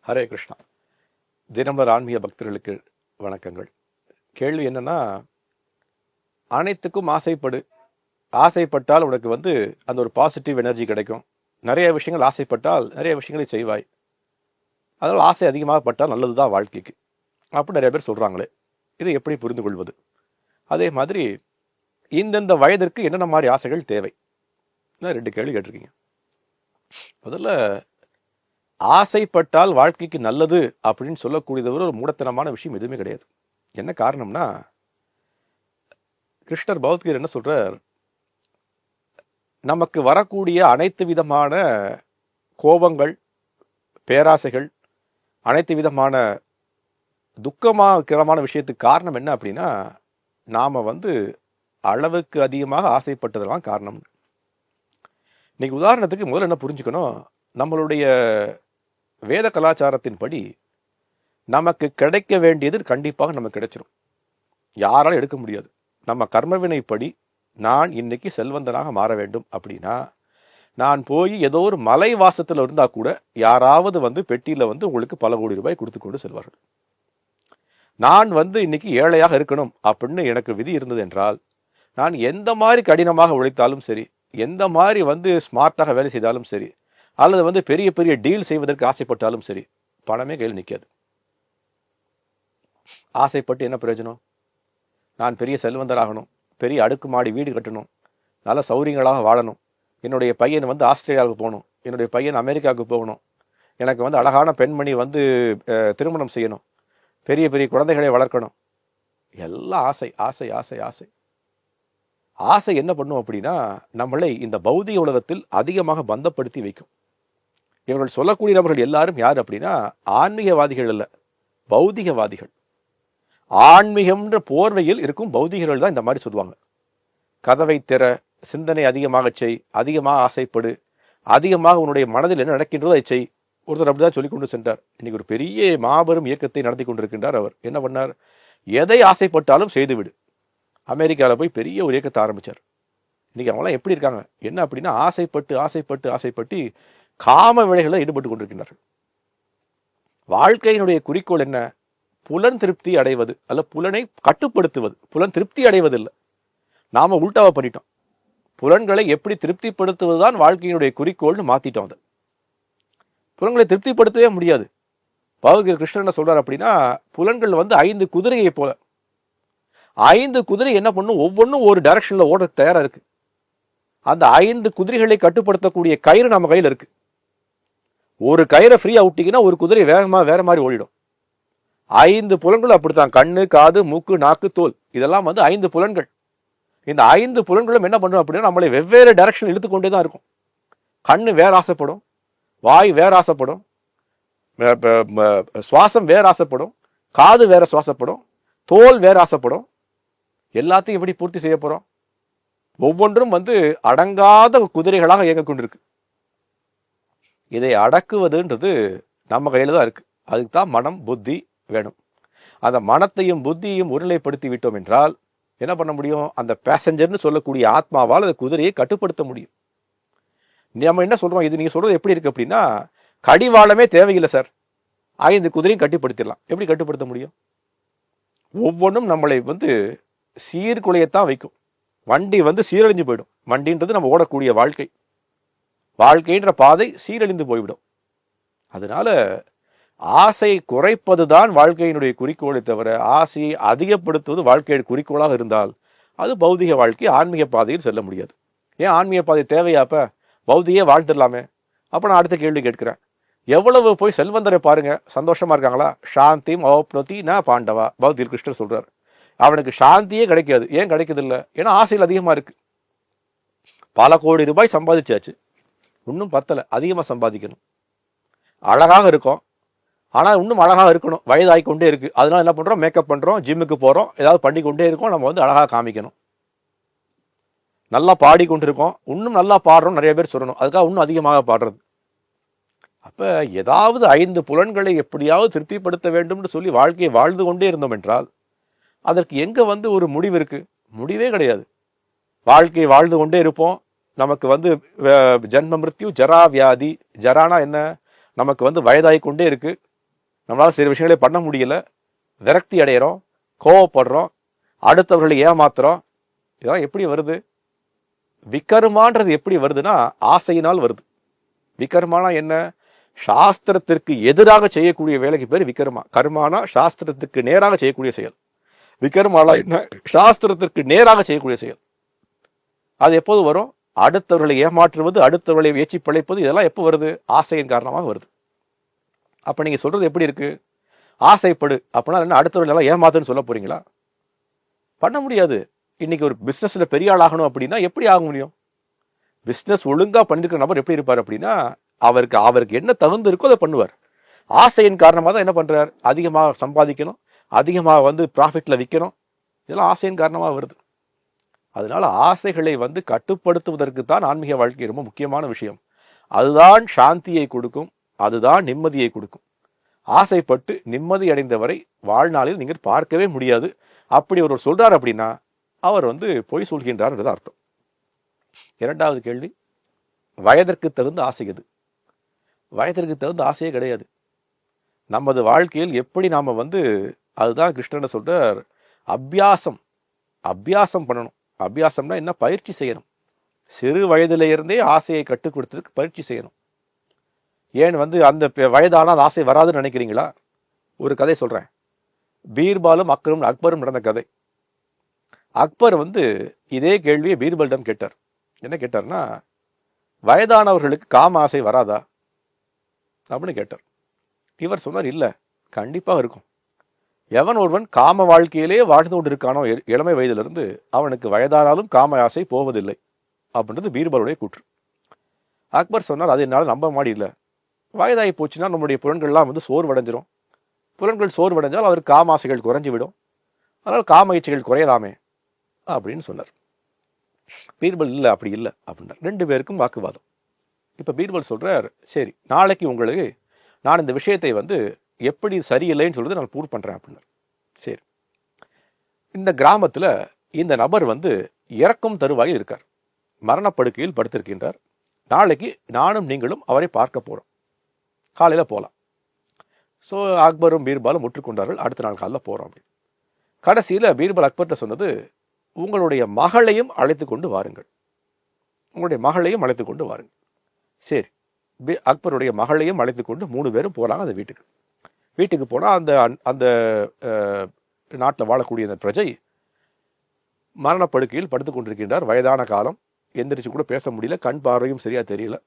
ஹரே கிருஷ்ணா. தினமலர் ஆன்மீக பக்தர்களுக்கு வணக்கங்கள். கேள்வி என்னன்னா, அனைத்துக்கும் ஆசைப்படு, ஆசைப்பட்டால் உனக்கு அந்த ஒரு பாசிட்டிவ் எனர்ஜி கிடைக்கும். நிறைய விஷயங்கள் ஆசைப்பட்டால் நிறைய விஷயங்களை செய்வாய். அதனால் ஆசை அதிகமாக பட்டால் நல்லது தான் வாழ்க்கைக்கு அப்படி நிறைய பேர் சொல்கிறாங்களே, இதை எப்படி புரிந்து கொள்வது? அதே மாதிரி இந்தந்த வயதிற்கு என்னென்ன மாதிரி ஆசைகள் தேவை? 2 கேள்வி கேட்டிருக்கீங்க. முதல்ல, ஆசைப்பட்டால் வாழ்க்கைக்கு நல்லது அப்படின்னு சொல்லக்கூடியது ஒரு மூடத்தனமான விஷயம் எதுவுமே கிடையாது. என்ன காரணம்னா, கிருஷ்ணர் பகவத்கீதை என்ன சொல்றார், நமக்கு வரக்கூடிய அனைத்து விதமான கோபங்கள், பேராசைகள், அனைத்து விதமான துக்கமான விஷயத்துக்கு காரணம் என்ன அப்படின்னா, நாம அளவுக்கு அதிகமாக ஆசைப்பட்டதெல்லாம் காரணம். இன்னைக்கு உதாரணத்துக்கு முதல்ல என்ன புரிஞ்சுக்கணும், நம்மளுடைய வேத கலாச்சாரத்தின்படி நமக்கு கிடைக்க வேண்டியது கண்டிப்பாக நமக்கு கிடைச்சிடும். யாராலும் எடுக்க முடியாது. நம்ம கர்மவினைப்படி நான் இன்னைக்கு செல்வந்தனாக மாற வேண்டும் அப்படின்னா, நான் போய் ஏதோ ஒரு மலை வாசத்தில் இருந்தா கூட யாராவது பெட்டியில உங்களுக்கு பல கோடி ரூபாய் கொடுத்து கொண்டு செல்வார்கள். நான் இன்னைக்கு ஏழையாக இருக்கணும் அப்படின்னு எனக்கு விதி இருந்தது என்றால், நான் எந்த மாதிரி கடினமாக உழைத்தாலும் சரி, எந்த மாதிரி ஸ்மார்ட்டாக வேலை செய்தாலும் சரி, அல்லது பெரிய பெரிய டீல் செய்வதற்கு ஆசைப்பட்டாலும் சரி, பணமே கையில் நிற்காது. ஆசைப்பட்டு என்ன பிரயோஜனம்? நான் பெரிய செல்வந்தராகணும், பெரிய அடுக்குமாடி வீடு கட்டணும், நல்ல சௌரியங்களாக வாழணும், என்னுடைய பையன் ஆஸ்திரேலியாவுக்கு போகணும், என்னுடைய பையன் அமெரிக்காவுக்கு போகணும், எனக்கு அழகான பெண்மணி திருமணம் செய்யணும், பெரிய பெரிய குழந்தைகளை வளர்க்கணும். எல்லாம் ஆசை ஆசை ஆசை ஆசை. ஆசை என்ன பண்ணும் அப்படின்னா, நம்மளை இந்த பௌதிக உலகத்தில் அதிகமாக பந்தப்படுத்தி வைக்கும். இவர்கள் சொல்லக்கூடிய நபர்கள் எல்லாரும் யார் அப்படின்னா, ஆன்மீகவாதிகள் அல்ல, பௌதிகவாதிகள். ஆன்மீகம்ன்ற போர்வையில் இருக்கும் பௌதிகர்கள் தான் இந்த மாதிரி சொல்லுவாங்க. கதவை திற, சிந்தனை அதிகமாக செய், அதிகமாக ஆசைப்படு, அதிகமாக உன்னுடைய மனதில் என்ன நடக்கின்றதோ அதை செய். ஒருத்தர் அப்படிதான் சொல்லி கொண்டு சென்றார். இன்னைக்கு ஒரு பெரிய மாபெரும் இயக்கத்தை நடத்தி கொண்டிருக்கின்றார். அவர் என்ன பண்ணார், எதை ஆசைப்பட்டாலும் செய்துவிடு. அமெரிக்காவில் போய் பெரிய ஒரு இயக்கத்தை ஆரம்பிச்சார். இன்னைக்கு அவங்களாம் எப்படி இருக்காங்க, என்ன அப்படின்னா, ஆசைப்பட்டு ஆசைப்பட்டு ஆசைப்பட்டு காம விளைகளில் ஈடுபட்டு கொண்டிருக்கின்றார்கள். வாழ்க்கையினுடைய குறிக்கோள் என்ன? புலன் திருப்தி அடைவது அல்ல, புலனை கட்டுப்படுத்துவது. புலன் திருப்தி அடைவதில்லை, நாம உள்டாவை பண்ணிட்டோம். புலன்களை எப்படி திருப்திப்படுத்துவதுதான் வாழ்க்கையினுடைய குறிக்கோள்னு மாத்திட்டோம். அதை புலன்களை திருப்திப்படுத்தவே முடியாது. பகவத்கீதை கிருஷ்ணன் என்ன சொல்றார் அப்படின்னா, புலன்கள் 5 குதிரையை போல. 5 குதிரை என்ன பண்ணும், ஒவ்வொன்றும் ஒரு டைரக்ஷன்ல ஓட தயாரா இருக்கு. அந்த 5 குதிரைகளை கட்டுப்படுத்தக்கூடிய கயிறு நம்ம கையில இருக்கு. ஒரு கயிறை ஃப்ரீயா விட்டீங்கன்னா ஒரு குதிரை வேகமா வேற மாதிரி ஓடிடும். 5 புலன்கள் அப்படித்தான். கண்ணு, காது, மூக்கு, நாக்கு, தோல், இதெல்லாம் 5 புலன்கள். இந்த 5 புலன்களும் என்ன பண்ணும் அப்படின்னா, நம்மளை வெவ்வேறு டைரக்ஷன் இழுத்துக்கொண்டே தான் இருக்கும். கண்ணு வேற ஆசைப்படும், வாய் வேற ஆசைப்படும், சுவாசம் வேற ஆசைப்படும், காது வேற சுவாசப்படும், தோல் வேற ஆசைப்படும். எல்லாத்தையும் எப்படி பூர்த்தி செய்ய போறோம்? ஒவ்வொன்றும் அடங்காத குதிரைகளாக இயங்க கொண்டிருக்கு. இதை அடக்குவதுன்றது நம்ம கையில தான் இருக்கு. அதுக்கு தான் மனம், புத்தி வேணும். அந்த மனத்தையும் புத்தியையும் ஒருநிலைப்படுத்தி விட்டோம் என்றால் என்ன பண்ண முடியும்? அந்த பேசஞ்சர்னு சொல்லக்கூடிய ஆத்மாவால் அந்த குதிரையை கட்டுப்படுத்த முடியும். நம்ம என்ன சொல்றோம், இது நீங்க சொல்றது எப்படி இருக்கு அப்படின்னா, கடிவாளமே தேவையில்லை சார், 5 குதிரையும் கட்டுப்படுத்திடலாம். எப்படி கட்டுப்படுத்த முடியும்? ஒவ்வொன்றும் நம்மளை சீர்குலையத்தான் வைக்கும். வண்டி சீரழிஞ்சு போயிடும். வண்டின்றது நம்ம ஓடக்கூடிய வாழ்க்கை, வாழ்க்கைன்ற பாதை சீரழிந்து போய்விடும். அதனால ஆசை குறைப்பதுதான் வாழ்க்கையினுடைய குறிக்கோளை தவிர, ஆசையை அதிகப்படுத்துவது வாழ்க்கையின் குறிக்கோளாக இருந்தால் அது பௌதிக வாழ்க்கை, ஆன்மீக பாதையில் செல்ல முடியாது. ஏன் ஆன்மீக பாதை தேவையாப்ப? பௌதியே வாழ்ந்துடலாமே. அப்ப நான் அடுத்த கேள்வி கேட்கிறேன், எவ்வளவு போய் செல்வந்தரை பாருங்க, சந்தோஷமா இருக்காங்களா? சாந்திம் அவப்னோதி ந பாண்டவா, பௌத்தியில் கிருஷ்ணர் சொல்றார். அவனுக்கு சாந்தியே கிடைக்காது. ஏன் கிடைக்கிறது இல்லை? ஏன்னா ஆசையில் அதிகமா இருக்கு. பல கோடி ரூபாய் சம்பாதிச்சாச்சு, இன்னும் பத்தல, அதிகமா சம்பாதிக்கணும். அழகாக இருக்கும், ஆனால் இன்னும் அழகாக இருக்கணும். வயதாகிக்கொண்டே இருக்கு. அதனால என்ன பண்றோம், மேக்கப் பண்றோம், ஜிம்முக்கு போறோம், ஏதாவது பண்ணிக்கொண்டே இருக்கோம். நம்ம அழகாக காமிக்கணும். நல்லா பாடிக்கொண்டிருக்கோம், இன்னும் நல்லா பாடுறோம், நிறைய பேர் சொல்லணும், அதுக்காக இன்னும் அதிகமாக பாடுறது. அப்ப ஏதாவது 5 புலன்களை எப்படியாவது திருப்திப்படுத்த வேண்டும் சொல்லி வாழ்க்கையை வாழ்ந்து கொண்டே இருந்தோம் என்றால் அதற்கு எங்க ஒரு முடிவு இருக்கு? முடிவே கிடையாது. வாழ்க்கை வாழ்ந்து கொண்டே இருப்போம். நமக்கு வந்து ஜென்ம மிருத்யு ஜரா வியாதி. ஜரானா என்ன? நமக்கு வந்து வயதாகி கொண்டே இருக்கு, நம்மளால சில விஷயங்களே பண்ண முடியல, விரக்தி அடைகிறோம், கோவப்படுறோம், அடுத்தவர்களை ஏமாத்துறோம். இதெல்லாம் எப்படி வருது? விகர்மான்றது எப்படி வருதுன்னா ஆசையினால் வருது. விகர்மானா என்ன? சாஸ்திரத்திற்கு எதிராக செய்யக்கூடிய வேலைக்கு பேர் விகர்மா. கர்மானா சாஸ்திரத்துக்கு நேராக செய்யக்கூடிய செயல். விகர்மானா என்ன? சாஸ்திரத்திற்கு நேராக செய்யக்கூடிய செயல். அது எப்போது வரும்? அடுத்தவர்களை ஏமாற்றுவது, அடுத்தவர்களை ஏச்சி பிழைப்பது. இதெல்லாம் எப்போ வருது? ஆசையின் காரணமாக வருது. அப்ப நீங்க சொல்றது எப்படி இருக்கு? ஆசைப்படு அப்படின்னா என்ன? அடுத்தவர்கள் எல்லாம் ஏமாத்துன்னு சொல்ல போறீங்களா? பண்ண முடியாது. இன்னைக்கு ஒரு பிசினஸ்ல பெரிய ஆள் ஆகணும் அப்படின்னா எப்படி ஆக முடியும்? பிசினஸ் ஒழுங்கா பண்ணிருக்கிற நபர் எப்படி இருப்பார் அப்படின்னா அவருக்கு என்ன தகுந்து இருக்கோ அதை பண்ணுவார். ஆசையின் காரணமாக தான் என்ன பண்றார்? அதிகமாக சம்பாதிக்கணும், அதிகமாக வந்து ப்ராஃபிட்ல விற்கணும். இதெல்லாம் ஆசையின் காரணமாக வருது. அதனால ஆசைகளை வந்து கட்டுப்படுத்துவதற்கு தான் ஆன்மீக வாழ்க்கை ரொம்ப முக்கியமான விஷயம். அதுதான் சாந்தியை கொடுக்கும், அதுதான் நிம்மதியை கொடுக்கும். ஆசைப்பட்டு நிம்மதி அடைந்தவரை வாழ்நாளில் நீங்கள் பார்க்கவே முடியாது. அப்படி ஒருவர் சொல்றார் அப்படின்னா அவர் வந்து பொய் சொல்கின்றார் என்றது அர்த்தம். இரண்டாவது கேள்வி, வயதிற்கு தகுந்த ஆசை எது? வயதிற்கு தகுந்த ஆசையே கிடையாது. நமது வாழ்க்கையில் எப்படி நாம வந்து, அதுதான் கிருஷ்ணன் சொல்றார், அபியாசம் பண்ணணும். அபியாசம்னா என்ன? பயிற்சி செய்யணும். சிறு வயதில இருந்தே ஆசையை கட்டுக் கொடுத்ததுக்கு பயிற்சி செய்யணும். ஏன் வந்து அந்த வயதானால் ஆசை வராதுன்னு நினைக்கிறீங்களா? ஒரு கதை சொல்றேன். பீர்பாலும் அக்பரும் நடந்த கதை. அக்பர் வந்து இதே கேள்வியை பீர்பலிடம் கேட்டார். என்ன கேட்டார்னா, வயதானவர்களுக்கு காம ஆசை வராதா அப்படின்னு கேட்டார். இவர் சொன்னார், இல்ல, கண்டிப்பாக இருக்கும். எவன் ஒருவன் காம வாழ்க்கையிலே வாழ்ந்து கொண்டு இருக்கானோ இளமை வயதிலிருந்து, அவனுக்கு வயதானாலும் காம ஆசை போவதில்லை அப்படின்றது பீர்பலுடைய கூற்று. அக்பர் சொன்னார், அது என்னால் நம்ப முடியல. வயதாகி போச்சுன்னா நம்முடைய புலன்கள்லாம் வந்து சோர்வடைஞ்சிரும். புலன்கள் சோர்வடைஞ்சால் அவருக்கு காம ஆசைகள் குறைஞ்சு விடும். அதனால் காம இச்சைகள் குறையலாமே அப்படின்னு சொன்னார். பீர்பல் இல்லை, அப்படி இல்லை அப்படின்னார். ரெண்டு பேருக்கும் வாக்குவாதம். இப்ப பீர்பல் சொல்றார், சரி, நாளைக்கு உங்களுக்கு நான் இந்த விஷயத்தை வந்து எப்படி சரியில்லைன்னு சொல்றது நான் ப்ரூவ் பண்றேன் அப்படின்னார். சரி, இந்த கிராமத்துல இந்த நபர் வந்து இறக்கும் தருவாயில் இருக்கார், மரணப்படுக்கையில் படுத்திருக்கின்றார். நாளைக்கு நானும் நீங்களும் அவரை பார்க்க போறோம், காலையில போகலாம். ஸோ அக்பரும் பீர்பாலும் ஒற்றுக்கொண்டார்கள். அடுத்த நாள் காலைல போறோம் அப்படின்னு. கடைசியில பீர்பல் அக்பர்கிட்ட சொன்னது, உங்களுடைய மகளையும் அழைத்து கொண்டு வாருங்கள், உங்களுடைய மகளையும் அழைத்து கொண்டு வாருங்கள். சரி, அக்பருடைய மகளையும் அழைத்து கொண்டு 3 பேரும் போறாங்க அந்த வீட்டுக்கு. வீட்டுக்கு போனா அந்த அந்த நாட்டில் வாழக்கூடிய அந்த பிரஜை மரணப்படுக்கையில் படுத்துக் கொண்டிருக்கின்றார். வயதான காலம், எந்திரிச்சு கூட பேச முடியல, கண் பார்வையும் சரியா தெரியல.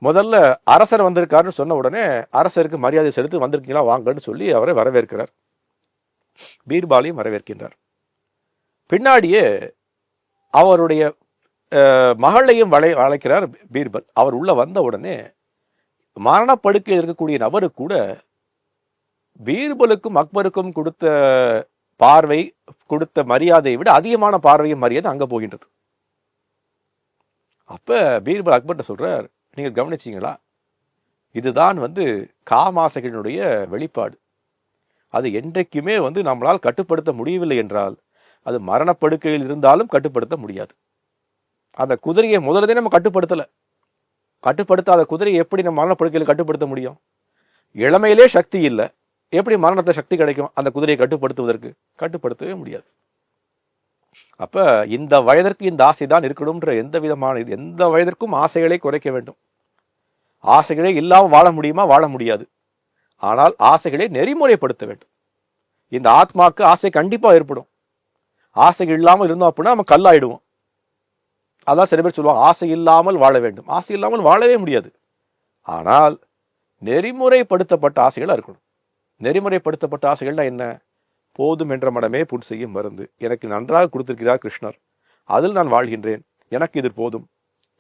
முதல்ல அரசர் வந்திருக்காருன்னு சொன்ன உடனே அரசருக்கு மரியாதை செலுத்தி, வந்திருக்கீங்களா வாங்கன்னு சொல்லி அவரை வரவேற்கிறார். பீர்பாலையும் வரவேற்கின்றார். பின்னாடியே அவருடைய மகளையும் அழைக்கிறார் பீர்பல். அவர் உள்ள வந்த உடனே மரணப்படுக்கையில் இருக்கக்கூடிய நபரு கூட பீர்பலுக்கும் அக்பருக்கும் கொடுத்த பார்வை, கொடுத்த மரியாதையை விட அதிகமான பார்வையும் மரியாதை அங்க போகின்றது. அப்ப பீர்பல் அக்பர்கிட்ட சொல்றார், நீங்க கவனிச்சீங்களா, இதுதான் வந்து காமாசைகளினுடைய வெளிப்பாடு. அது என்றைக்குமே வந்து நம்மளால் கட்டுப்படுத்த முடியவில்லை என்றால் அது மரணப்படுக்கையில் இருந்தாலும் கட்டுப்படுத்த முடியாது. அந்த குதிரையை முதலதே நம்ம கட்டுப்படுத்தாத குதிரையை எப்படி நம்ம மரணப்படுக்கையில் கட்டுப்படுத்த முடியும்? இளமையிலே சக்தி இல்லை, எப்படி மரணத்தை சக்தி கிடைக்கும் அந்த குதிரையை கட்டுப்படுத்துவதற்கு? கட்டுப்படுத்தவே முடியாது. அப்ப இந்த வயதிற்கு இந்த ஆசை தான் இருக்கணும்ன்ற எந்த வயதிற்கும் ஆசைகளை குறைக்க வேண்டும். ஆசைகளே இல்லாமல் வாழ முடியுமா? வாழ முடியாது. ஆனால் ஆசைகளை நெறிமுறைப்படுத்த வேண்டும். இந்த ஆத்மாக்கு ஆசை கண்டிப்பா ஏற்படும். ஆசைகள் இல்லாமல் இருந்தோம் அப்படின்னா நம்ம கல்லாயிடுவோம். அதான் சில பேர் சொல்லுவாங்க, ஆசை இல்லாமல் வாழ வேண்டும். ஆசை இல்லாமல் வாழவே முடியாது. ஆனால் நெறிமுறைப்படுத்தப்பட்ட ஆசைகளா இருக்கணும். நெறிமுறைப்படுத்தப்பட்ட ஆசைகள்னா என்ன? போதும் என்ற மனமே புண் செய்யும் மருந்து. எனக்கு நன்றாக கொடுத்திருக்கிறார் கிருஷ்ணர், அதில் நான் வாழ்கின்றேன், எனக்கு இது போதும்,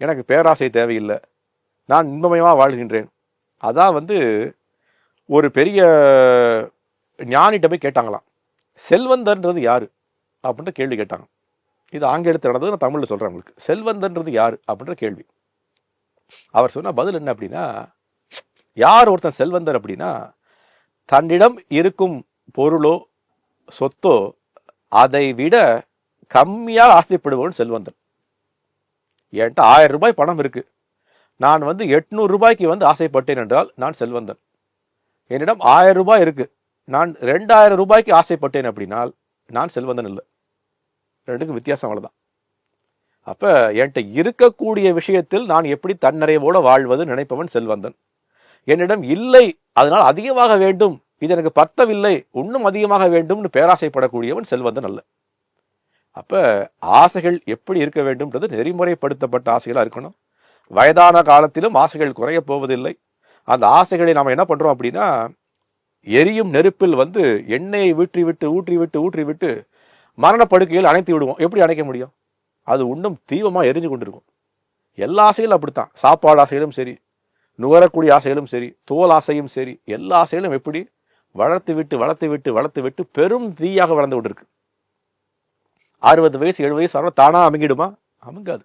எனக்கு பேராசை தேவையில்லை, நான் இன்பமயமா வாழ்கின்றேன். அதான் வந்து ஒரு பெரிய ஞானிட்ட போய் கேட்டாங்களாம், செல்வந்தன்றது யாரு அப்படின்ற கேள்வி கேட்டாங்க. இது ஆங்கிலத்தில் நடந்தது, நான் தமிழ்ல சொல்றேன் உங்களுக்கு. செல்வந்தன்றது யாரு அப்படின்ற கேள்வி. அவர் சொன்ன பதில் என்ன அப்படின்னா, யார் ஒருத்தன் செல்வந்தர் அப்படின்னா, தன்னிடம் இருக்கும் பொருளோ சொத்தோ அதை விட கம்மியாக ஆசைப்படுபவன் செல்வந்தன். என்கிட்ட 1000 ரூபாய் பணம் இருக்கு, நான் 800 ரூபாய்க்கு ஆசைப்பட்டேன் என்றால் நான் செல்வந்தன். என்னிடம் 1000 ரூபாய் இருக்கு, நான் 2000 ரூபாய்க்கு ஆசைப்பட்டேன் அப்படின்னால் நான் செல்வந்தன் இல்லை. ரெண்டுக்கும் வித்தியாசம் அவ்வளவுதான். அப்ப என்கிட்ட இருக்கக்கூடிய விஷயத்தில் நான் எப்படி தன்னிறைவோட வாழ்வது நினைப்பவன் செல்வந்தன். என்னிடம் இல்லை, அதனால் அதிகமாக வேண்டும், இது எனக்கு பத்தவில்லை, இன்னும் அதிகமாக வேண்டும்னு பேராசைப்படக்கூடியவன் செல்வந்தன் அல்ல. அப்ப ஆசைகள் எப்படி இருக்க வேண்டும்ன்றது நெறிமுறைப்படுத்தப்பட்ட ஆசைகளா இருக்கணும். வயதான காலத்திலும் ஆசைகள் குறைய போவதில்லை. அந்த ஆசைகளை நாம என்ன பண்றோம் அப்படின்னா, எரியும் நெருப்பில் எண்ணெயை ஊற்றி விட்டு மரணப்படுக்கையில் அணைத்து விடுவோம். எப்படி அணைக்க முடியும்? அது இன்னும் தீவிரமா எரிஞ்சு கொண்டிருக்கும். எல்லா ஆசைகளும் அப்படித்தான். சாப்பாடு ஆசைகளும் சரி, நுகரக்கூடிய ஆசைகளும் சரி, தோல் ஆசையும் சரி, எல்லா ஆசைகளும் எப்படி வளர்த்து விட்டு பெரும் தீயாக வளர்ந்து கொண்டிருக்கு. 60 வயசு 70 வயசு ஆனால் தானா அமுங்கிடுமா? அமுங்காது,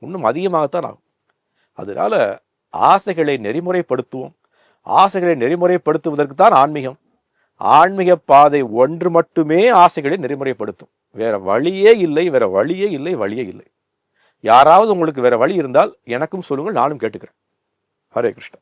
இன்னும் அதிகமாகத்தான் ஆகும். அதனால ஆசைகளை நெறிமுறைப்படுத்துவோம். ஆசைகளை நெறிமுறைப்படுத்துவதற்கு தான் ஆன்மீகம். ஆன்மீக பாதை ஒன்று மட்டுமே ஆசைகளை நெறிமுறைப்படுத்தும். வேற வழியே இல்லை. யாராவது உங்களுக்கு வேற வழி இருந்தால் எனக்கும் சொல்லுங்கள், நானும் கேட்டுக்கிறேன். ஹரே கிருஷ்ணா.